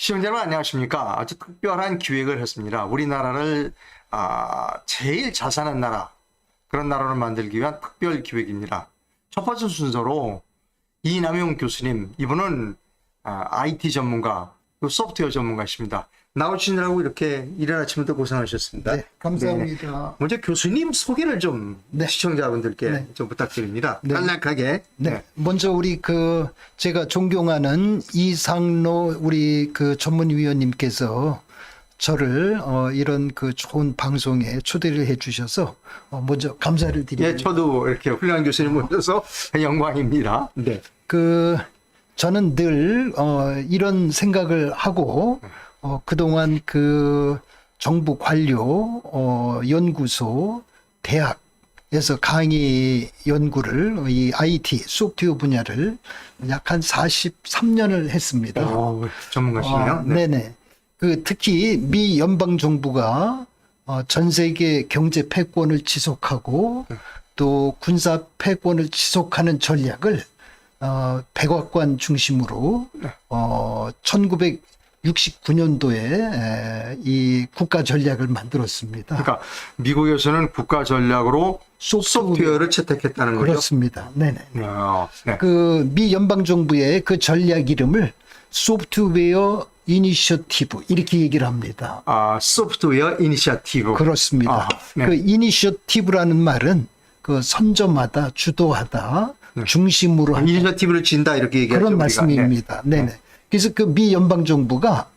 시청자 여러분 안녕하십니까. 아주 특별한 기획을 했습니다. 우리나라를 제일 잘 사는 나라, 그런 나라를 만들기 위한 특별 기획입니다. 첫 번째 순서로 이남용 교수님, 이분은 IT 전문가, 소프트웨어 전문가이십니다. 나오시느라고 이렇게 이른 아침부터 고생하셨습니다. 네, 감사합니다. 먼저 교수님 소개를 좀 시청자분들께 좀 부탁드립니다. 네. 간략하게. 네, 먼저 우리 제가 존경하는 이상로 우리 전문위원님께서 저를 이런 좋은 방송에 초대를 해주셔서 먼저 감사를 드립니다. 예, 저도 이렇게 훌륭한 교수님 모셔서 영광입니다. 네. 저는 늘 이런 생각을 하고 그동안 정부 관료, 연구소, 대학에서 강의 연구를 이 IT 소프트웨어 분야를 약 한 43년을 했습니다. 전문가시네요. 네. 네네. 특히 미 연방 정부가 전 세계 경제 패권을 지속하고 또 군사 패권을 지속하는 전략을 백악관 중심으로 1969년도에 이 국가 전략을 만들었습니다. 그러니까 미국에서는 국가 전략으로 소프트웨어를 채택했다는 거죠. 그렇습니다. 네네. 네. 미 연방 정부의 그 전략 이름을 소프트웨어 이니셔티브 이렇게 얘기를 합니다. 소프트웨어 이니셔티브. 그렇습니다. 네. 이니셔티브라는 말은 선점하다, 주도하다, 중심으로 하다. 이니셔티브를 진다 이렇게 얘기하죠. 그런 우리가. 말씀입니다. 네네. 그래서 미 연방 정부가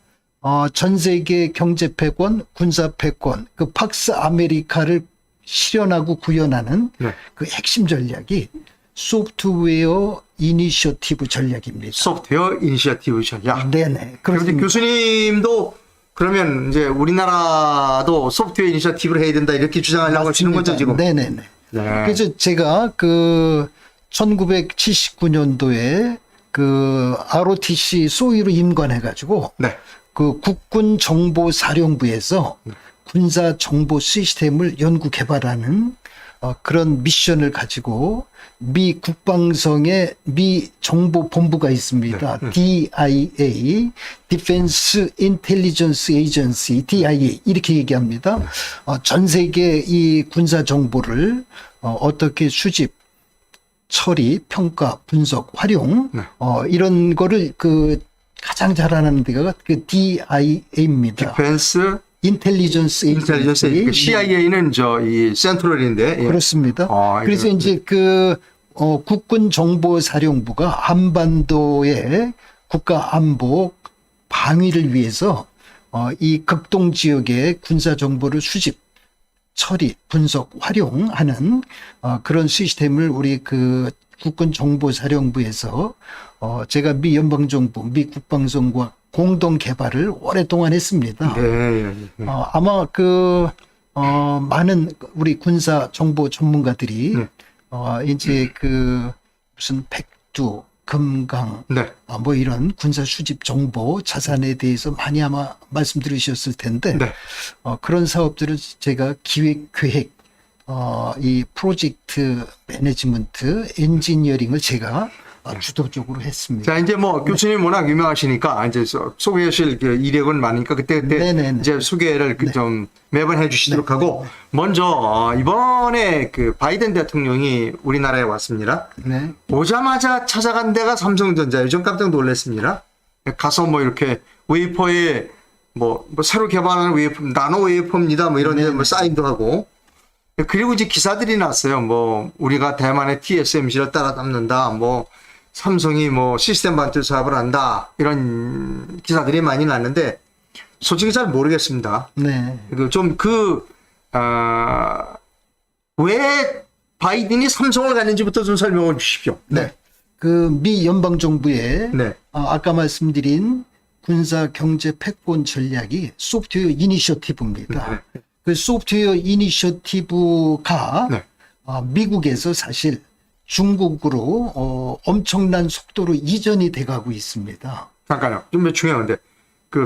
전 세계 경제 패권, 군사 패권, 팍스 아메리카를 실현하고 구현하는 핵심 전략이 소프트웨어 이니셔티브 전략입니다. 소프트웨어 이니셔티브 전략. 네네. 그런데 교수님도 그러면 이제 우리나라도 소프트웨어 이니셔티브를 해야 된다 이렇게 주장하려고 하시는 거죠 지금? 네네네. 네. 그래서 제가 1979년도에 ROTC 소위로 임관해가지고 국군 정보사령부에서 군사 정보 시스템을 연구 개발하는 그런 미션을 가지고 미 국방성에 미 정보본부가 있습니다. DIA, Defense Intelligence Agency, DIA 이렇게 얘기합니다. 전 세계 이 군사 정보를 어떻게 수집, 처리, 평가, 분석, 활용 이런 거를 가장 잘하는 데가 DIA입니다. 디펜스 인텔리전스 에이전시. CIA는 이 센트럴인데. 예. 그렇습니다. 그래서 이제 국군 정보사령부가 한반도의 국가 안보 방위를 위해서 이 극동 지역의 군사 정보를 수집, 처리, 분석, 활용하는 그런 시스템을 우리 국군 정보사령부에서 제가 미 연방정부, 미 국방성과 공동 개발을 오랫동안 했습니다. 네. 아마 많은 우리 군사 정보 전문가들이 이제 무슨 백두, 금강, 뭐 이런 군사 수집 정보 자산에 대해서 많이 아마 말씀 들으셨을 텐데 그런 사업들을 제가 기획, 계획, 이 프로젝트 매니지먼트, 엔지니어링을 제가 주도적으로 했습니다. 자, 이제 교수님 워낙 유명하시니까 이제 소개하실 이력은 많으니까 그때 이제 소개를 좀 매번 해주시도록 하고 먼저 이번에 바이든 대통령이 우리나라에 왔습니다. 오자마자 찾아간 데가 삼성전자예요. 좀 깜짝 놀랐습니다. 가서 이렇게 웨이퍼에 새로 개발하는 웨이퍼, 나노 웨이퍼입니다. 이런 데 사인도 하고. 그리고 이제 기사들이 났어요. 우리가 대만의 TSMC를 따라잡는다. 삼성이 시스템 반도체 사업을 한다. 이런 기사들이 많이 났는데, 솔직히 잘 모르겠습니다. 왜 바이든이 삼성을 갔는지부터 좀 설명을 주십시오. 미 연방정부의 아까 말씀드린 군사 경제 패권 전략이 소프트웨어 이니셔티브입니다. 소프트웨어 이니셔티브가 미국에서 사실 중국으로 엄청난 속도로 이전이 돼가고 있습니다. 잠깐요. 좀 중요한데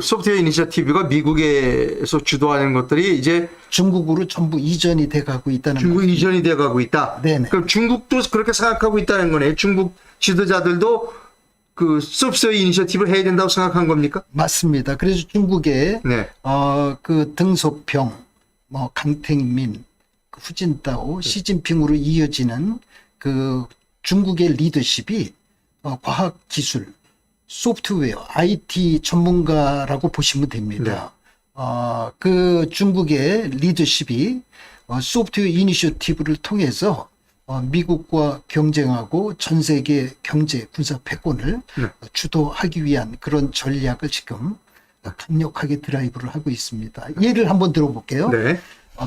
소프트웨어 이니셔티브가 미국에서 주도하는 것들이 이제 중국으로 전부 이전이 돼가고 있다는 중국 이전이 돼가고 있다. 네네. 그럼 중국도 그렇게 생각하고 있다는 거네요. 중국 지도자들도 그 소프트웨어 이니셔티브를 해야 된다고 생각한 겁니까? 맞습니다. 그래서 중국의 네. 그 등소평, 뭐 강택민, 그 후진타오, 시진핑으로 이어지는 그 중국의 리더십이 과학 기술, 소프트웨어, IT 전문가라고 보시면 됩니다. 그 중국의 리더십이 소프트웨어 이니셔티브를 통해서 미국과 경쟁하고 전 세계 경제 군사 패권을 주도하기 위한 그런 전략을 지금 강력하게 드라이브를 하고 있습니다. 예를 한번 들어볼게요. 네.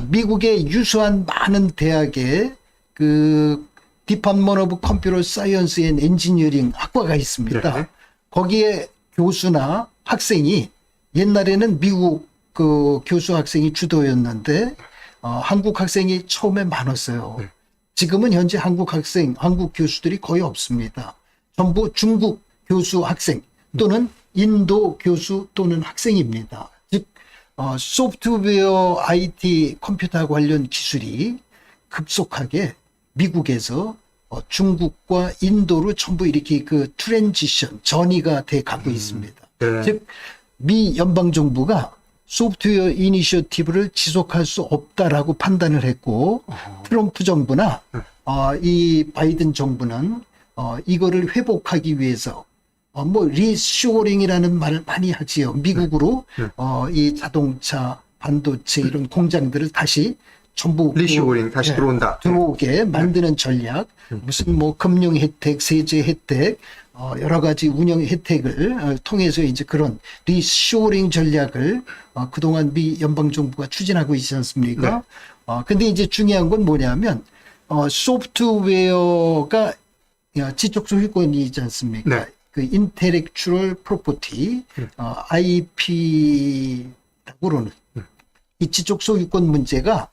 미국의 유수한 많은 대학에 그 디파트먼트 오브 컴퓨터 사이언스 앤 엔지니어링 학과가 있습니다. 네. 거기에 교수나 학생이 옛날에는 미국 그 교수 학생이 주도였는데 한국 학생이 처음에 많았어요. 네. 지금은 현재 한국 학생, 한국 교수들이 거의 없습니다. 전부 중국 교수 학생 또는 인도 교수 또는 학생입니다. 즉 소프트웨어 IT 컴퓨터 관련 기술이 급속하게 미국에서 중국과 인도로 전부 이렇게 그 트랜지션 전이가 돼 가고 있습니다. 네. 즉 미 연방 정부가 소프트웨어 이니셔티브를 지속할 수 없다라고 판단을 했고 트럼프 정부나 이 바이든 정부는 이거를 회복하기 위해서 뭐 리쇼링이라는 말을 많이 하지요. 미국으로 이 자동차, 반도체 이런 공장들을 다시 전부 리쇼링 다시 들어온다. 들어오게 만드는 전략, 무슨 뭐 금융 혜택, 세제 혜택, 여러 가지 운영 혜택을 통해서 이제 그런 리쇼링 전략을 그동안 미 연방 정부가 추진하고 있지 않습니까? 근데 이제 중요한 건 뭐냐면 소프트웨어가 지적 소유권이지 않습니까? 네. 그 인텔렉추럴 프로퍼티, IP라고는 이 지적 소유권 문제가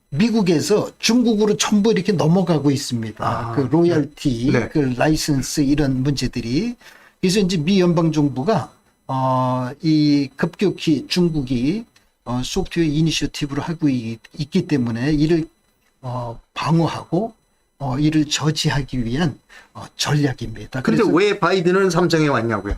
미국에서 중국으로 전부 이렇게 넘어가고 있습니다. 그 로열티, 네. 그 라이선스 이런 문제들이. 그래서 이제 미 연방 정부가 이 급격히 중국이 소프트웨어 이니셔티브를 하고 있기 때문에 이를 방어하고 이를 저지하기 위한 전략입니다. 그런데 왜 바이든은 삼성에 왔냐고요?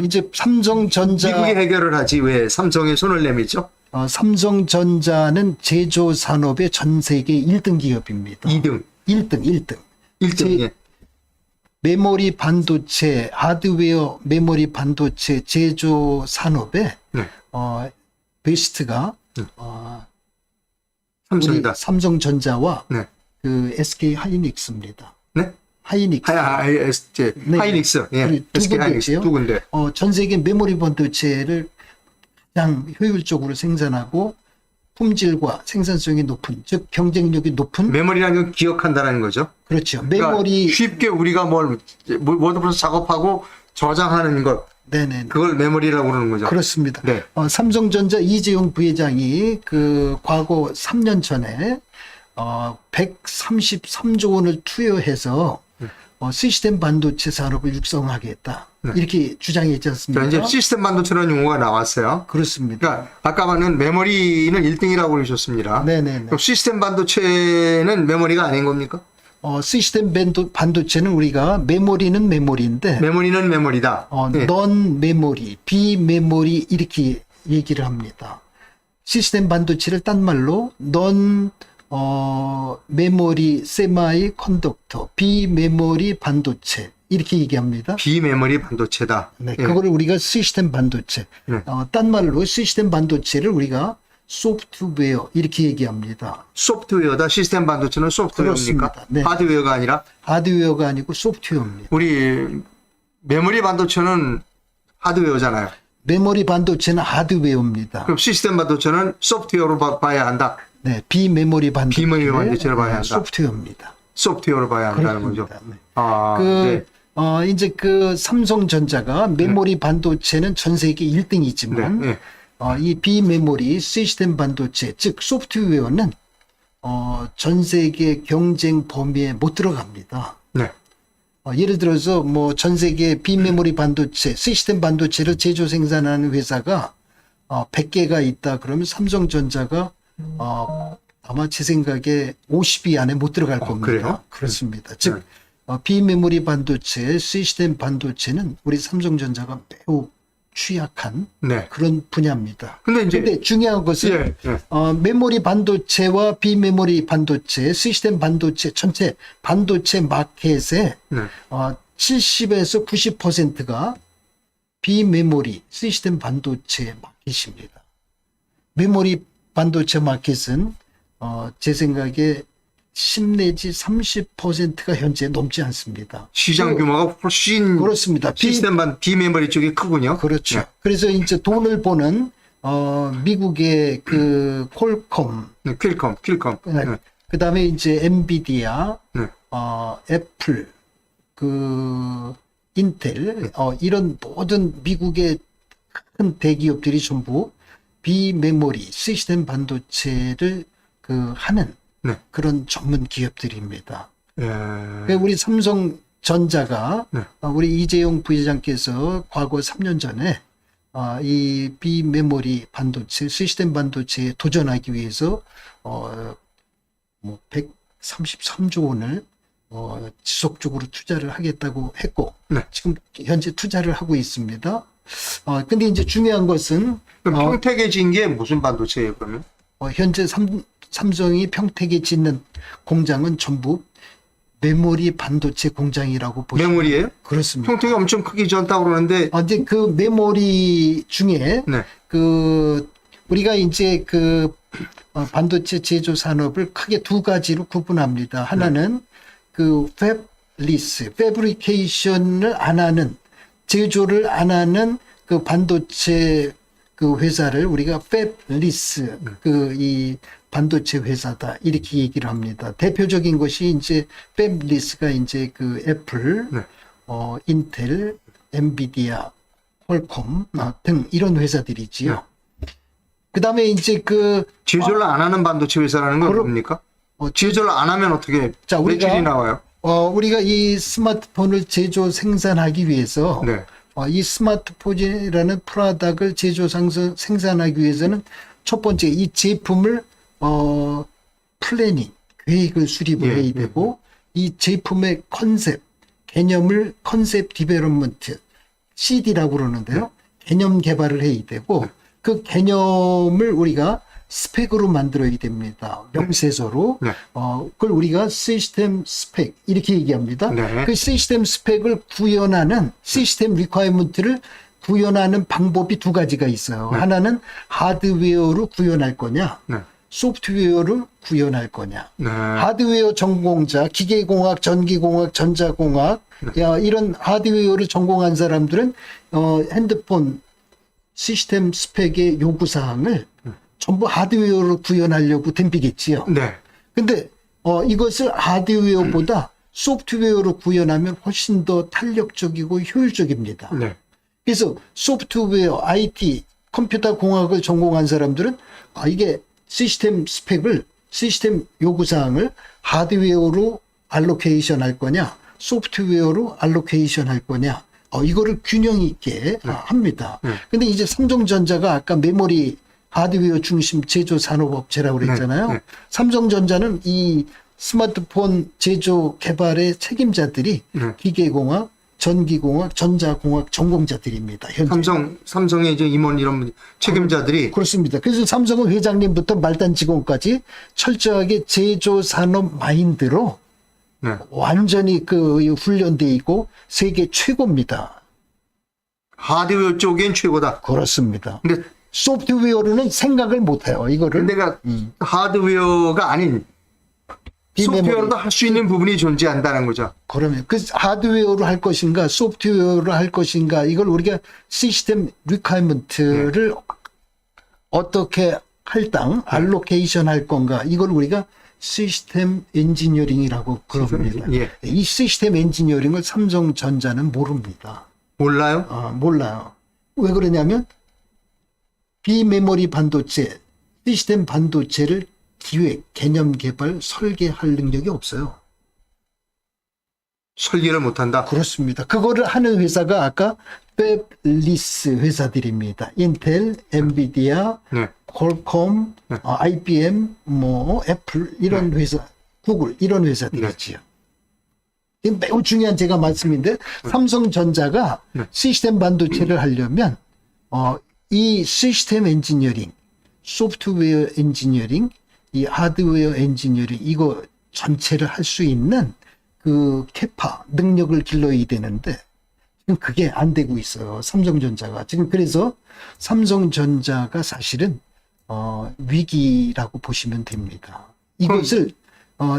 이제 삼성전자 미국이 해결을 하지 왜 삼성에 손을 내밀죠? 삼성전자는 제조 산업의 전 세계 1등 기업입니다. 2등. 1등. 1등. 예. 메모리 반도체, 하드웨어 메모리 반도체 제조 산업에 네. 베스트가 삼성이다. 우리 삼성전자와 네. 그 SK 하이닉스입니다. 네? 하이닉스. 네. 하이닉스. 예. 두 SK 하이닉스 군데지요. 두 군데. 전 세계 메모리 반도체를 가장 효율적으로 생산하고 품질과 생산성이 높은, 즉 경쟁력이 높은 메모리라는 건 기억한다는 거죠. 그렇죠. 그러니까 메모리 쉽게 우리가 워드프레스 작업하고 저장하는 것 네네. 그걸 메모리라고 그러는 거죠. 그렇습니다. 네. 삼성전자 이재용 부회장이 그 과거 3년 전에 133조 원을 투여해서 시스템 반도체 산업을 육성하겠다. 이렇게 주장했지 않습니까? 이제 시스템 반도체라는 용어가 나왔어요. 그렇습니다. 그러니까 아까 말은 메모리는 1등이라고 그러셨습니다. 네네네. 그럼 시스템 반도체는 메모리가 아닌 겁니까? 시스템 반도체는 우리가 메모리는 메모리인데 메모리는 메모리다. 네. 넌 메모리, 비메모리 이렇게 얘기를 합니다. 시스템 반도체를 딴 말로 넌 메모리 세마이 컨덕터, 비메모리 반도체 이렇게 얘기합니다. 비메모리 반도체다. 네, 예. 그거를 우리가 시스템 반도체, 네. 딴 말로 시스템 반도체를 우리가 소프트웨어 이렇게 얘기합니다. 소프트웨어다. 시스템 반도체는 소프트웨어입니까? 그렇습니다. 네. 하드웨어가 아니라 하드웨어가 아니고 소프트웨어입니다. 우리 메모리 반도체는 하드웨어잖아요. 메모리 반도체는 하드웨어입니다. 그럼 시스템 반도체는 소프트웨어로 봐야 한다. 네, 비메모리 반도체, 비메모리 반도체를 봐야 한다. 소프트웨어입니다. 소프트웨어로 봐야 한다는 거죠. 그렇습니다. 네. 아, 그 네. 이제 그 삼성전자가 메모리 반도체는 전 세계 1등이지만 네, 네. 이 비메모리 시스템 반도체 즉 소프트웨어는 전 세계 경쟁 범위에 못 들어갑니다. 네. 예를 들어서 뭐 전 세계 비메모리 반도체 시스템 반도체를 제조 생산하는 회사가 100개가 있다 그러면 삼성전자가 아마 제 생각에 50위 안에 못 들어갈 겁니다. 그래요? 그렇습니다. 즉 비메모리 반도체, 시스템 반도체는 우리 삼성전자가 매우 취약한 네. 그런 분야입니다. 근데 중요한 것은 메모리 반도체와 비메모리 반도체, 시스템 반도체 전체 반도체 마켓의 70에서 90%가 비메모리 시스템 반도체 마켓입니다. 메모리 반도체 마켓은 제 생각에 10 내지 30%가 현재 넘지 않습니다. 시장 규모가 훨씬 그렇습니다. 시스템 비메모리 쪽이 크군요. 그렇죠. 네. 그래서 이제 돈을 버는 미국의 그 퀄컴, 네, 퀼컴. 네. 그다음에 이제 엔비디아, 네. 애플, 그 인텔, 이런 모든 미국의 큰 대기업들이 전부 비메모리 시스템 반도체를 하는 네. 그런 전문 기업들입니다. 예. 그러니까 우리 삼성전자가 네. 우리 이재용 부회장께서 과거 3년 전에 이 비메모리 반도체, 시스템 반도체에 도전하기 위해서 뭐 133조 원을 지속적으로 투자를 하겠다고 했고 네. 지금 현재 투자를 하고 있습니다. 근데 이제 중요한 것은 그럼 평택에 진 게 무슨 반도체예요, 그러면? 현재 삼성이 평택에 짓는 공장은 전부 메모리 반도체 공장이라고 보시면 메모리예요? 그렇습니다. 평택이 엄청 크기 졌다고 그러는데 이제 그 메모리 중에 네. 우리가 이제 반도체 제조 산업을 크게 두 가지로 구분합니다. 하나는 그 팹리스, 패브리케이션을 안 하는, 제조를 안 하는 그 반도체 그 회사를 우리가 팹리스 이 반도체 회사다 이렇게 얘기를 합니다. 대표적인 것이 이제 팹리스가 이제 그 애플, 네. 인텔, 엔비디아, 퀄컴 등 이런 회사들이지요. 그다음에 이제 제조를 안 하는 반도체 회사라는 건 뭡니까? 제조를 안 하면 어떻게 매출이 나와요? 우리가 이 스마트폰을 제조 생산하기 위해서 네. 이 스마트폰이라는 프로덕트를 제조 생산하기 위해서는 첫 번째 이 제품을 플래닝, 계획을 수립을 해야 되고 이 제품의 컨셉, 개념을 컨셉 디벨롭먼트, CD라고 그러는데요. 개념 개발을 해야 되고 그 개념을 우리가 스펙으로 만들어야 됩니다. 명세서로. 그걸 우리가 시스템 스펙 이렇게 얘기합니다. 네. 그 시스템 스펙을 구현하는 시스템 리ኳ이먼트를 구현하는 방법이 두 가지가 있어요. 하나는 하드웨어로 구현할 거냐, 소프트웨어를 구현할 거냐. 하드웨어 전공자, 기계공학, 전기공학, 전자공학 이런 하드웨어를 전공한 사람들은 핸드폰 시스템 스펙의 요구사항을 전부 하드웨어로 구현하려고 덤비겠지요. 네. 근데 이것을 하드웨어보다 소프트웨어로 구현하면 훨씬 더 탄력적이고 효율적입니다. 네. 그래서 소프트웨어, IT, 컴퓨터 공학을 전공한 사람들은 이게 시스템 스펙을, 시스템 요구사항을 하드웨어로 알로케이션 할 거냐, 소프트웨어로 알로케이션 할 거냐, 이거를 균형 있게 합니다. 근데 이제 삼성전자가 아까 메모리 하드웨어 중심 제조 산업업체라고 그랬잖아요. 삼성전자는 이 스마트폰 제조 개발의 책임자들이 기계공학, 전기공학, 전자공학 전공자들입니다. 현재. 삼성의 이제 임원 이런 책임자들이 그렇습니다. 그래서 삼성은 회장님부터 말단 직원까지 철저하게 제조 산업 마인드로 완전히 훈련돼 있고 세계 최고입니다. 하드웨어 쪽엔 최고다. 그렇습니다. 근데 소프트웨어로는 생각을 못 해요. 이거를. 내가 하드웨어가 아닌 소프트웨어로도 할 수 있는 부분이 존재한다는 거죠. 그러면 그 하드웨어로 할 것인가 소프트웨어로 할 것인가 이걸 우리가 시스템 리퀘어먼트를 어떻게 할당 알로케이션 할 건가 이걸 우리가 시스템 엔지니어링이라고 그럽니다. 이 시스템 엔지니어링을 삼성전자는 모릅니다. 몰라요? 몰라요. 왜 그러냐면 비메모리 반도체, 시스템 반도체를 기획, 개념 개발, 설계할 능력이 없어요. 설계를 못한다? 그렇습니다. 그거를 하는 회사가 아까 팹리스 회사들입니다. 인텔, 엔비디아, 퀄컴, IBM, 애플 이런 회사, 구글 이런 회사들이지요. 이건 매우 중요한 제가 말씀인데 삼성전자가 네. 시스템 반도체를 하려면 이 시스템 엔지니어링, 소프트웨어 엔지니어링, 이 하드웨어 엔지니어링 이거 전체를 할 수 있는 그 캐파 능력을 길러야 되는데 지금 그게 안 되고 있어요. 삼성전자가 지금 그래서 삼성전자가 사실은 위기라고 보시면 됩니다. 이것을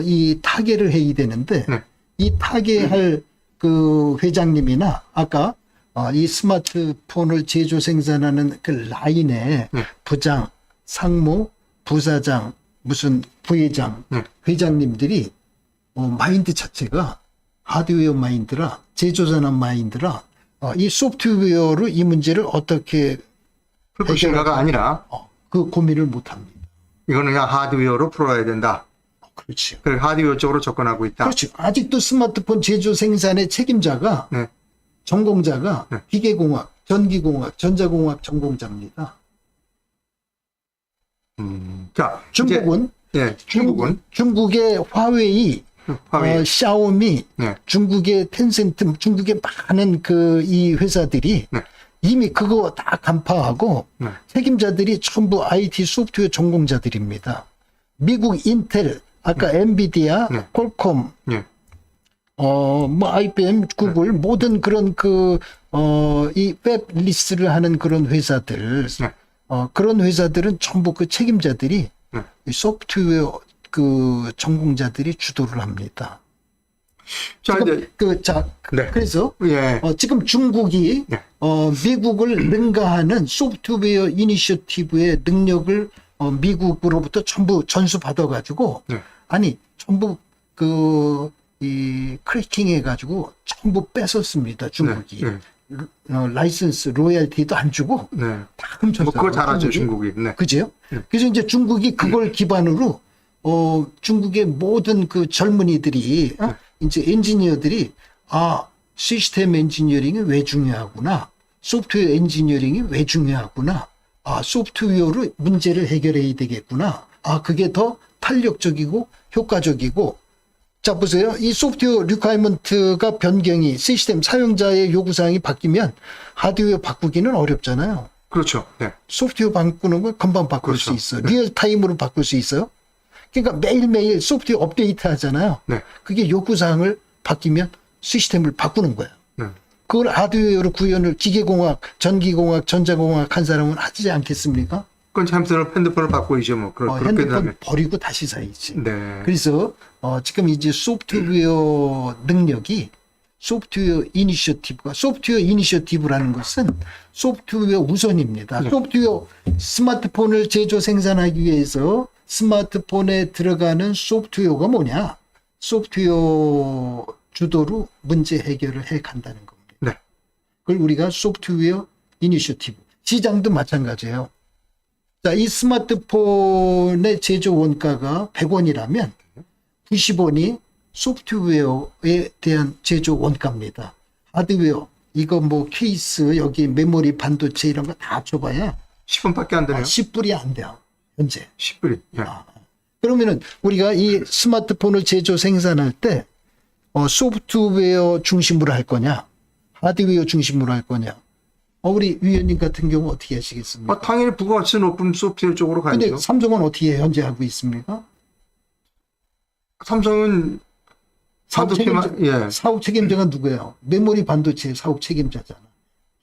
이 타개를 해야 되는데 네. 이 타개할 그 회장님이나 아까 이 스마트폰을 제조 생산하는 그 라인에 네. 부장, 상무, 부사장, 무슨 부회장, 네. 회장님들이 마인드 자체가 하드웨어 마인드라 제조산업 마인드라 이 소프트웨어로 이 문제를 어떻게 풀 것인가가 아니라 그 고민을 못합니다. 이거는 그냥 하드웨어로 풀어야 된다. 그렇죠. 그리고 하드웨어 쪽으로 접근하고 있다. 그렇죠. 아직도 스마트폰 제조 생산의 책임자가 네. 전공자가 네. 기계공학, 전기공학, 전자공학 전공자입니다. 자, 중국은 이제, 중국은 중국의 화웨이, 화웨이. 샤오미, 네. 중국의 텐센트, 중국의 많은 그 이 회사들이 네. 이미 그거 다 간파하고 네. 책임자들이 전부 IT 소프트웨어 전공자들입니다. 미국 인텔, 아까 엔비디아, 네. 퀄컴, 네. 뭐 IBM, 구글 모든 그런 이 웹 리스트를 하는 그런 회사들, 네. 그런 회사들은 전부 그 책임자들이 네. 이 소프트웨어 그 전공자들이 주도를 합니다. 자, 이제 네. 그래서 예. 지금 중국이 네. 미국을 능가하는 소프트웨어 이니셔티브의 능력을 미국으로부터 전부 전수 받아가지고 네. 아니 전부 이 크래킹 해가지고 전부 뺏었습니다. 중국이. 네. 라이선스 로열티도 안 주고 네. 다 훔쳤어요. 뭐 그거 잘하죠, 중국이. 네. 그죠? 네. 그래서 이제 중국이 그걸 기반으로 중국의 모든 그 젊은이들이 이제 엔지니어들이 시스템 엔지니어링이 왜 중요하구나. 소프트웨어 엔지니어링이 왜 중요하구나. 소프트웨어로 문제를 해결해야 되겠구나. 그게 더 탄력적이고 효과적이고. 자, 보세요. 이 소프트웨어 리퀘어먼트가 변경이 시스템 사용자의 요구사항이 바뀌면 하드웨어 바꾸기는 어렵잖아요. 그렇죠. 네. 소프트웨어 바꾸는 건 금방 바꿀 그렇죠. 수 있어요. 리얼타임으로 바꿀 수 있어요. 그러니까 매일매일 소프트웨어 업데이트 하잖아요. 네. 그게 요구사항을 바뀌면 시스템을 바꾸는 거예요. 네. 그걸 하드웨어로 구현을 기계공학, 전기공학, 전자공학 한 사람은 하지 않겠습니까? 그건 햄스터를 핸드폰을 바꾸이죠, 뭐. 그렇게 핸드폰 되면. 버리고 다시 사야지. 네. 그래서 지금 이제 소프트웨어 능력이 소프트웨어 이니셔티브라는 것은 소프트웨어 우선입니다. 네. 소프트웨어 스마트폰을 제조 생산하기 위해서 스마트폰에 들어가는 소프트웨어가 뭐냐? 소프트웨어 주도로 문제 해결을 해 간다는 겁니다. 네. 그걸 우리가 소프트웨어 이니셔티브. 시장도 마찬가지예요. 자, 이 스마트폰의 제조 원가가 100원이라면 90원이 소프트웨어에 대한 제조 원가입니다. 하드웨어, 이거 뭐 케이스, 여기 메모리, 반도체 이런 거 다 합쳐봐야 10분밖에 안 되네요. 10불이 안 돼요. 현재. 10불이. 예. 그러면은 우리가 이 스마트폰을 제조 생산할 때 소프트웨어 중심으로 할 거냐, 하드웨어 중심으로 할 거냐. 우리 위원님 같은 경우 어떻게 하시겠습니까? 당연히 부가가치 높은 소프트웨어 쪽으로 가야죠. 근데 삼성은 어떻게 현재 하고 있습니까? 삼성은 반도체만, 사업 책임자가 누구예요? 메모리 반도체 사업 책임자잖아.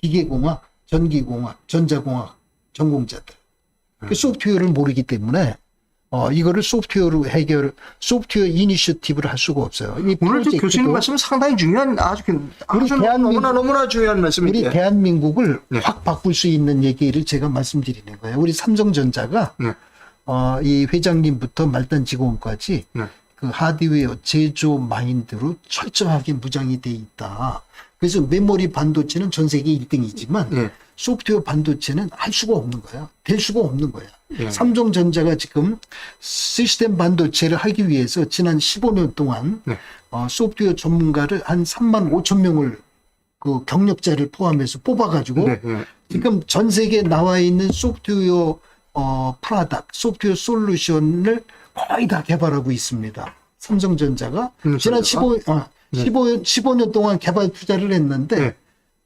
기계공학, 전기공학, 전자공학 전공자들. 그 소프트웨어를 모르기 때문에 이거를 소프트웨어로 소프트웨어 이니셔티브를 할 수가 없어요. 이 오늘 프로젝트도 교수님 말씀은 상당히 중요한, 아주 너무나 중요한 우리 말씀이에요. 대한민국을 네. 확 바꿀 수 있는 얘기를 제가 말씀드리는 거예요. 우리 삼성전자가 네. 이 회장님부터 말단 직원까지 네. 그 하드웨어 제조 마인드로 철저하게 무장이 돼 있다. 그래서 메모리 반도체는 전 세계 1등이지만 네. 소프트웨어 반도체는 할 수가 없는 거야. 될 수가 없는 거야. 네. 삼성전자가 지금 시스템 반도체를 하기 위해서 지난 15년 동안 네. 소프트웨어 전문가를 한 3만 5천 명을 그 경력자를 포함해서 뽑아가지고 네. 네. 지금 전 세계에 나와 있는 소프트웨어 소프트웨어 솔루션을 거의 다 개발하고 있습니다. 삼성전자가 지난 15년 동안 개발 투자를 했는데 네.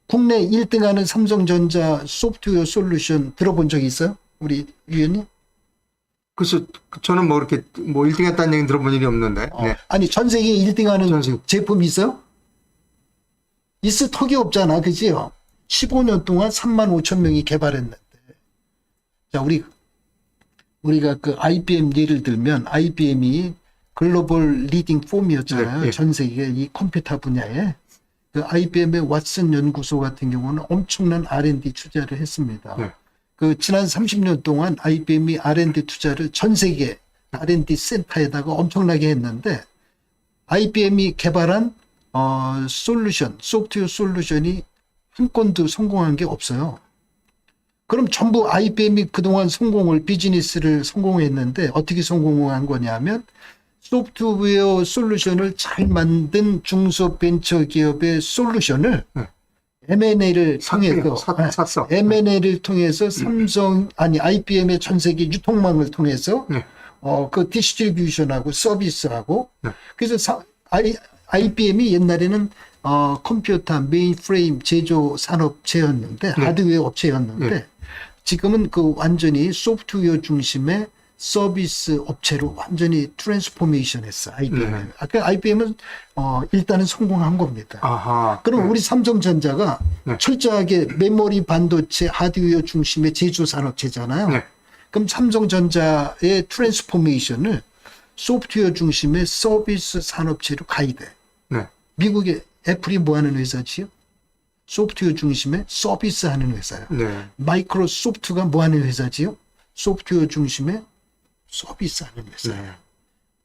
국내 1등하는 삼성전자 소프트웨어 솔루션 들어본 적 있어요? 우리 위원님? 그래서 저는 뭐 이렇게 뭐 1등 했다는 얘기 들어본 일이 없는데. 네. 아니 전 세계 1등하는 전 세계. 제품이 있어요? 있을 턱이 없잖아, 그지요? 15년 동안 3만 5천 명이 개발했는데. 자, 우리가 그 IBM 예를 들면 IBM이 글로벌 리딩 폼이었잖아요. 네, 네. 전 세계 이 컴퓨터 분야에. 그 IBM의 왓슨 연구소 같은 경우는 엄청난 R&D 투자를 했습니다. 네. 그 지난 30년 동안 IBM이 R&D 투자를 전 세계 R&D 센터에다가 엄청나게 했는데 IBM이 개발한 솔루션, 소프트웨어 솔루션이 한 건도 성공한 게 없어요. 그럼 전부 IBM이 그동안 비즈니스를 성공했는데 어떻게 성공한 거냐면 소프트웨어 솔루션을 잘 만든 중소벤처기업의 솔루션을 M&A를 통해서 샀어. M&A를 통해서 IBM의 전 세계 유통망을 통해서 네. 그 디스트리뷰션하고 서비스하고 네. 그래서 IBM이 옛날에는 컴퓨터 메인프레임 제조 산업체였는데 하드웨어 업체였는데 네. 지금은 그 완전히 소프트웨어 중심의 서비스 업체로 완전히 트랜스포메이션 했어, IBM. 네. 아까 IBM은 일단은 성공한 겁니다. 아하. 그럼 우리 삼성전자가 네. 철저하게 메모리 반도체 하드웨어 중심의 제조 산업체잖아요. 네. 그럼 삼성전자의 트랜스포메이션을 소프트웨어 중심의 서비스 산업체로 가야 돼. 네. 미국의 애플이 뭐 하는 회사지요? 소프트웨어 중심의 서비스 하는 회사예요. 네. 마이크로소프트가 뭐 하는 회사지요? 소프트웨어 중심의 서비스 하는 회사예요. 네.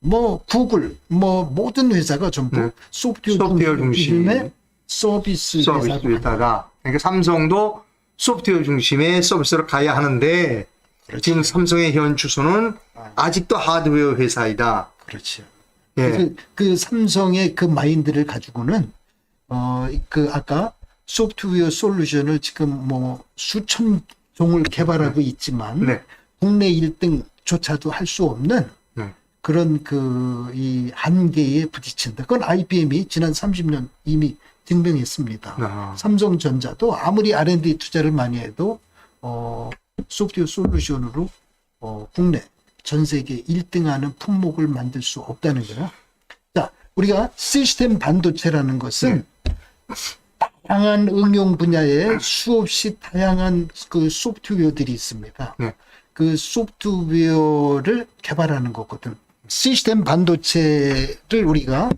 뭐 구글, 뭐 모든 회사가 전부 네. 소프트웨어 중심의 서비스 회사다. 그러니까 삼성도 소프트웨어 중심의 서비스로 가야 하는데 그렇지. 지금 삼성의 현 주소는 아직도 하드웨어 회사이다. 그렇죠. 예. 그래서 그 삼성의 그 마인드를 가지고는 그 아까 소프트웨어 솔루션을 지금 뭐 수천 종을 개발하고 있지만 네. 국내 1등조차도 할 수 없는 네. 그런 이 한계에 부딪힌다. 그건 IBM이 지난 30년 이미 증명했습니다. 아. 삼성전자도 아무리 R&D 투자를 많이 해도 소프트웨어 솔루션으로 국내 전 세계 1등하는 품목을 만들 수 없다는 거예요. 자, 우리가 시스템 반도체라는 것은 다양한 응용 분야에 수없이 다양한 그 소프트웨어들이 있습니다. 네. 그 소프트웨어를 개발하는 거거든. 시스템 반도체를 우리가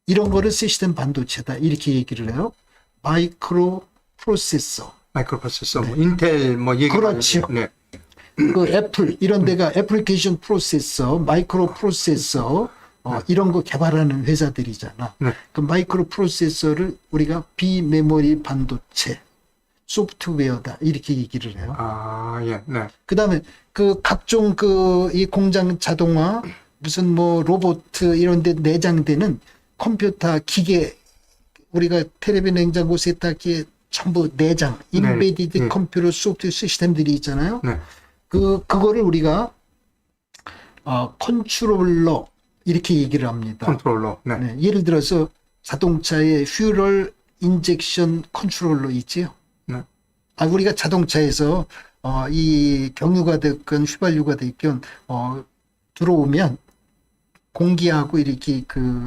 이런 거를 시스템 반도체다 이렇게 얘기를 해요. 마이크로 프로세서. 뭐 인텔 뭐 얘기 그렇죠. 네. 그 애플 이런 데가 애플리케이션 프로세서, 마이크로 프로세서 이런 거 개발하는 회사들이잖아. 네. 그 마이크로 프로세서를 우리가 비메모리 반도체 소프트웨어다 이렇게 얘기를 해요. 아, 예. 네. 그다음에 그 각종 이 공장 자동화 무슨 뭐 로봇 이런 데 내장되는 컴퓨터 기계 우리가 텔레비 냉장고 세탁기에 전부 내장 인베디드 네. 컴퓨터 소프트웨어 시스템들이 있잖아요. 네. 그거를 우리가 컨트롤러 이렇게 얘기를 합니다. 컨트롤러. 네. 네, 예를 들어서 자동차의 퓨럴 인젝션 컨트롤러 있지요. 네. 우리가 자동차에서 이 경유가 됐건 휘발유가 됐건 들어오면 공기하고 이렇게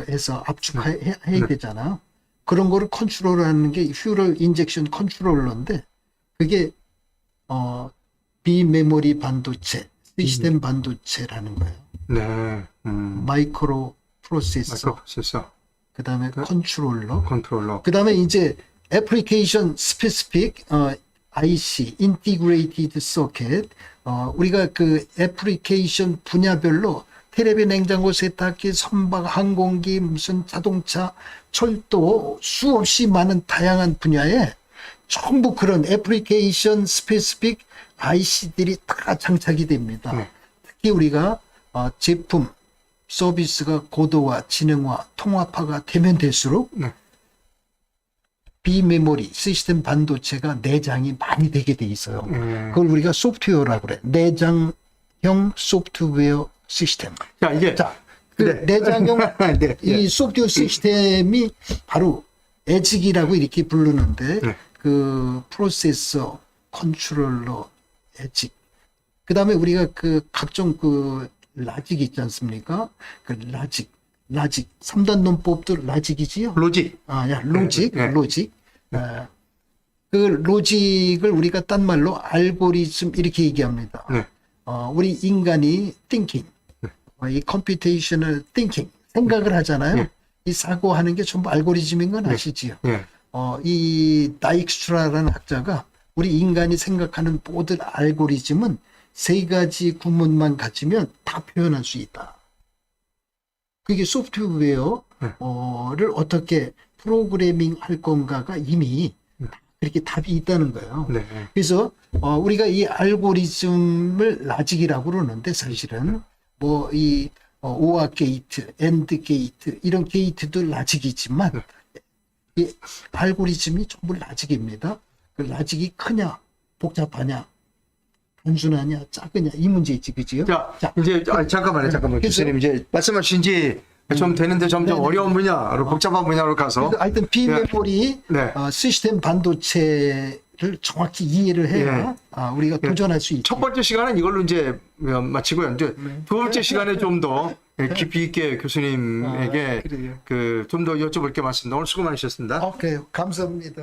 해서 압축해야 되잖아요. 그런 거를 컨트롤하는 게 퓨럴 인젝션 컨트롤러인데 그게 비메모리 반도체, 시스템 반도체라는 거예요. 네. 마이크로 프로세서, 그다음에 컨트롤러. 그다음에 이제 애플리케이션 스페시픽 IC, 인티그레이티드 서킷. 우리가 그 애플리케이션 분야별로 텔레비 냉장고 세탁기, 선박, 항공기, 무슨 자동차, 철도 수없이 많은 다양한 분야에 전부 그런 애플리케이션 스페시픽 IC들이 다 장착이 됩니다. 네. 특히 우리가 제품, 서비스가 고도화, 지능화, 통합화가 되면 될수록 네. 비메모리, 시스템 반도체가 내장이 많이 되게 돼 있어요. 그걸 우리가 소프트웨어라고 그래. 내장형 소프트웨어 시스템. 자, 이게 그 네. 내장형 네, 이 소프트웨어 시스템이 바로 에직이라고 이렇게 부르는데 네. 그 프로세서, 컨트롤러, 에직. 그다음에 우리가 그 각종 그 라직 있지 않습니까? 그 라직 3단 논법도 라직이지요. 로직. 로직, 네. 로직. 그 로직을 우리가 딴 말로 알고리즘 이렇게 얘기합니다. 네. 우리 인간이 thinking, 이 computational thinking, 생각을 하잖아요. 네. 이 사고하는 게 전부 알고리즘인 건 아시지요. 예. 이 다익스트라라는 학자가 우리 인간이 생각하는 모든 알고리즘은 세 가지 구문만 가지면 다 표현할 수 있다. 그게 소프트웨어를 어떻게 프로그래밍 할 건가가 이미 그렇게 답이 있다는 거예요. 네. 그래서 우리가 이 알고리즘을 라직이라고 그러는데 사실은 뭐 이 오아 게이트, 엔드 게이트 이런 게이트도 라직이지만 이 알고리즘이 전부 라직입니다. 그 라직이 크냐, 복잡하냐, 단순하냐, 작으냐 이 문제이지, 그지요? 자, 이제 잠깐만요. 그래서- 교수님 이제 말씀하신 지 좀 되는데 점점 네네. 어려운 분야로 복잡한 분야로 가서 그래서 하여튼 비메모리 네. 시스템 반도체를 정확히 이해를 해야 우리가 도전할 수 있죠. 첫 번째 시간은 이걸로 이제 마치고요. 이제 두 번째 시간에 좀 더 깊이 있게 교수님에게 그래요. 그 좀 더 여쭤볼 게 많습니다. 오늘 수고 많으셨습니다. 오케이, 감사합니다.